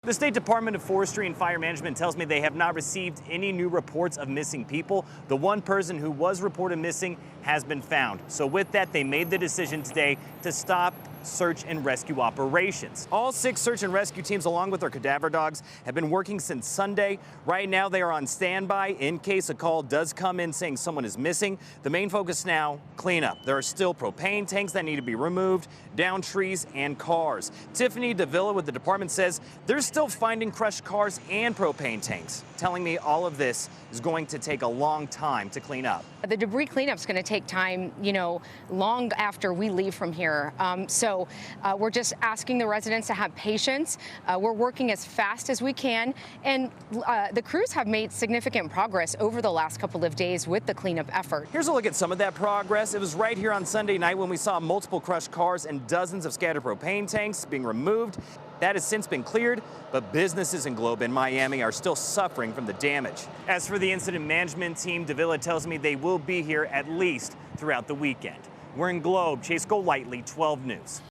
The State Department of Forestry and Fire Management tells me they have not received any new reports of missing people. The one person who was reported missing has been found. So with that, they made the decision today to stop search and rescue operations. All 6 search and rescue teams, along with their cadaver dogs, have been working since Sunday. Right now, they are on standby in case a call does come in saying someone is missing. The main focus now, cleanup. There are still propane tanks that need to be removed, down trees and cars. Tiffany Davila with the department says they're still finding crushed cars and propane tanks, telling me all of this is going to take a long time to clean up. The debris cleanup is going to take time, long after we leave from here. So we're just asking the residents to have patience. We're working as fast as we can, and the crews have made significant progress over the last couple of days with the cleanup effort. Here's a look at some of that progress. It was right here on Sunday night when we saw multiple crushed cars and dozens of scattered propane tanks being removed. That has since been cleared, but businesses in Globe and Miami are still suffering from the damage. As for the incident management team, Davila tells me they will be here at least throughout the weekend. We're in Globe. Chase Golightly, 12 News.